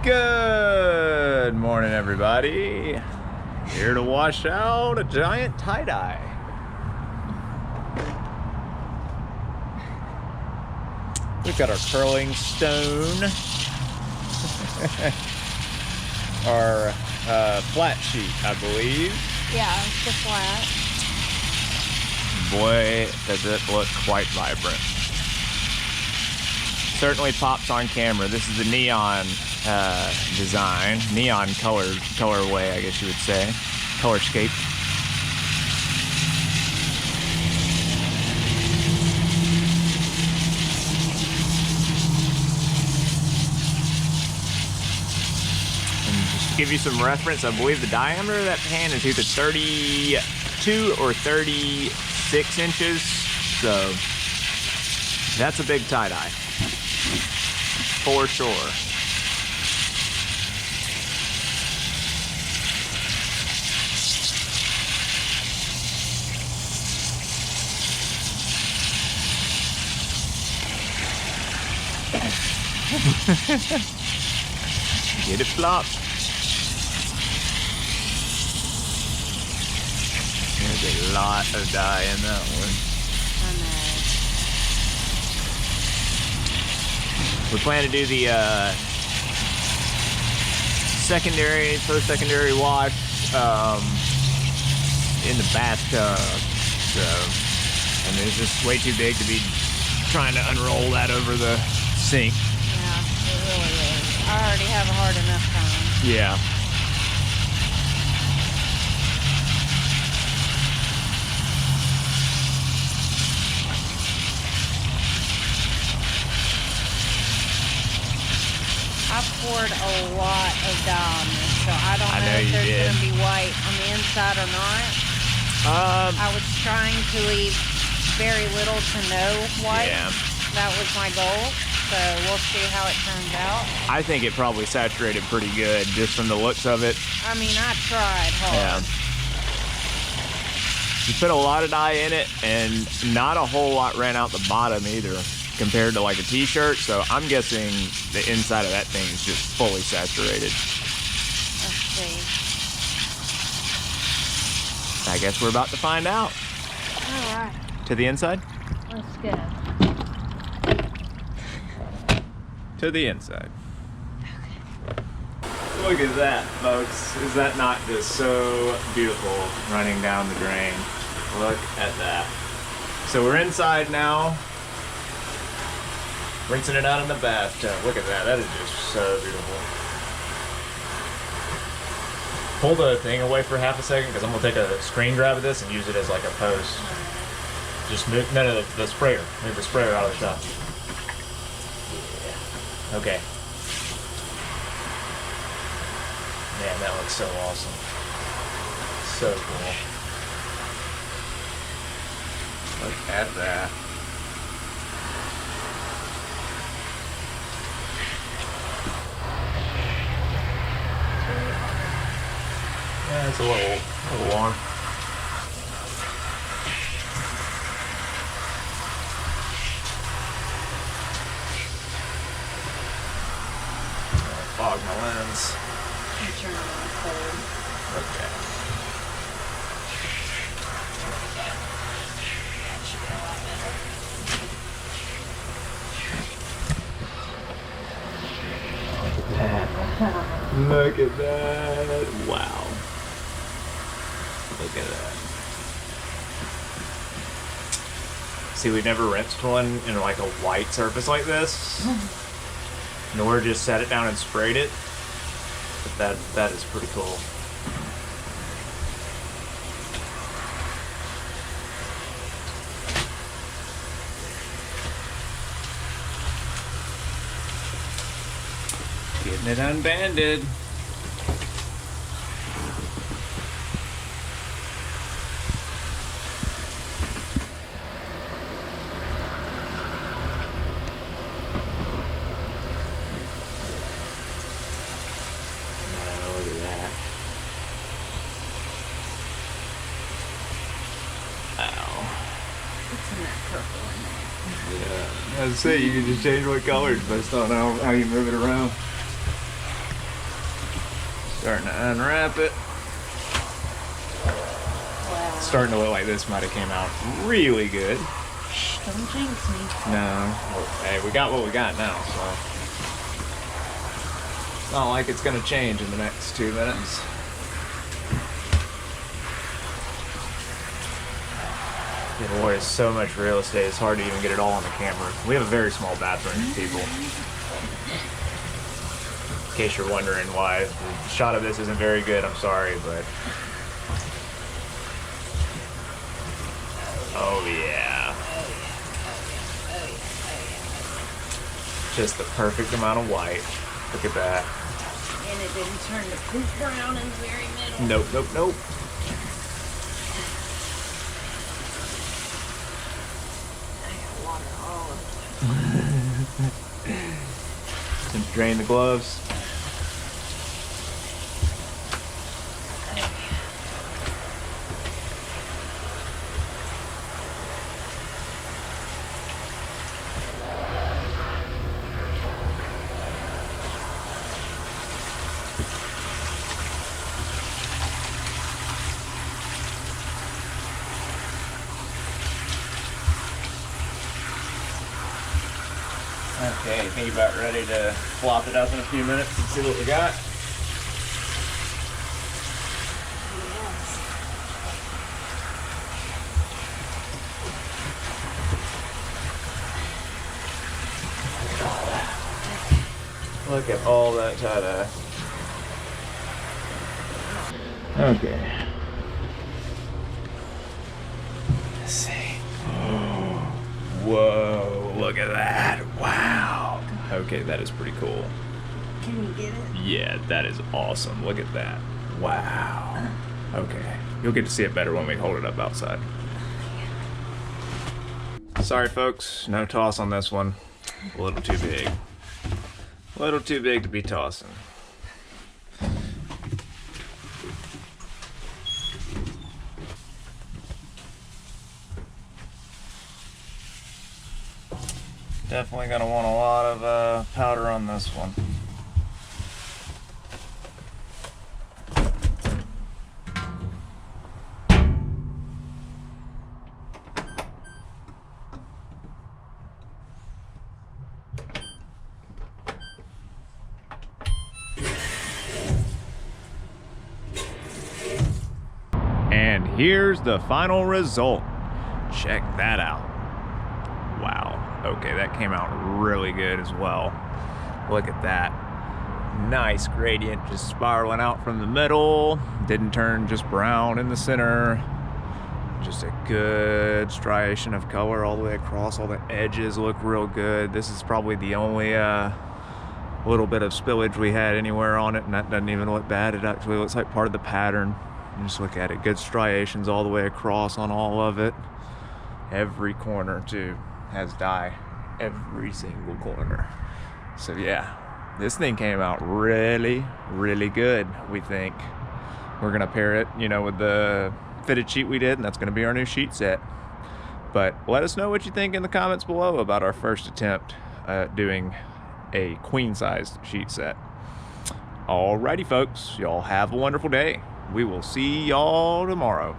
Good morning, everybody. Here to wash out a giant tie-dye. We've got our curling stone, our flat sheet, I believe. Yeah, it's the flat. Boy, does it look quite vibrant. Certainly pops on camera. This is the neon design, neon colorway, I guess you would say, colorscape. And just to give you some reference, I believe the diameter of that pan is either 32 or 36 inches, so that's a big tie-dye. For sure. Get it flopped. There's a lot of dye in that one. I know. We plan to do the post-secondary wash in the bathtub. So, I mean, it's just way too big to be trying to unroll that over the sink. Yeah, it really is. I already have a hard enough time. Yeah. I poured a lot of dye on this, so I don't know if there's going to be white on the inside or not. I was trying to leave very little to no white. Yeah. That was my goal, so we'll see how it turns out. I think it probably saturated pretty good just from the looks of it. I mean, I tried hard. Yeah. You put a lot of dye in it, and not a whole lot ran out the bottom either, compared to like a t-shirt, so I'm guessing the inside of that thing is just fully saturated. Let's see. I guess we're about to find out. All right. To the inside? Let's go. To the inside. Look at that, folks. Is that not just so beautiful running down the drain? Look at that. So we're inside now. Rinsing it out in the bathtub. Look at that. That is just so beautiful. Pull the thing away for half a second because I'm going to take a screen grab of this and use it as like a post. Just move, no, the sprayer. Move the sprayer out of the shot. Yeah. Okay. Man, that looks so awesome. So cool. Look at that. Yeah, it's a little warm. Fog my lens. I'm turning on cold. Okay. Look at that. Wow. Look at that. See, we've never rinsed one in like a white surface like this. Nor just set it down and sprayed it. But that is pretty cool. Getting it unbanded. Yeah, I was saying you can just change what colors based on how you move it around. Starting to unwrap it. Wow. It's starting to look like this might have came out really good. Don't jinx me. No. Hey, we got what we got now, so. It's not like it's gonna change in the next 2 minutes. Boy, it's so much real estate, it's hard to even get it all on the camera. We have a very small bathroom, people. In case you're wondering why the shot of this isn't very good, I'm sorry, but... Oh yeah. Just the perfect amount of white. Look at that. And it didn't turn to poop brown in the very middle. Nope, nope, nope. Just drain the gloves. Okay, I think you're about ready to flop it up in a few minutes and see what we got. Look at all that tie-dye. Okay. Let's see. Whoa, look at that. Wow. Okay, that is pretty cool. Can you get it? Yeah, that is awesome. Look at that. Wow. Okay. You'll get to see it better when we hold it up outside. Sorry, folks. No toss on this one. A little too big. A little too big to be tossing. Definitely gonna want a lot of powder on this one. And here's the final result. Check that out. Wow. Okay, that came out really good as well. Look at that. Nice gradient just spiraling out from the middle. Didn't turn just brown in the center. Just a good striation of color all the way across. All the edges look real good. This is probably the only little bit of spillage we had anywhere on it, and that doesn't even look bad. It actually looks like part of the pattern. You just look at it, good striations all the way across on all of it. Every corner too has dye, every single corner. So yeah, this thing came out really, really good, we think. We're gonna pair it, you know, with the fitted sheet we did, and that's gonna be our new sheet set. But let us know what you think in the comments below about our first attempt at doing a queen-sized sheet set. Alrighty folks, y'all have a wonderful day. We will see y'all tomorrow.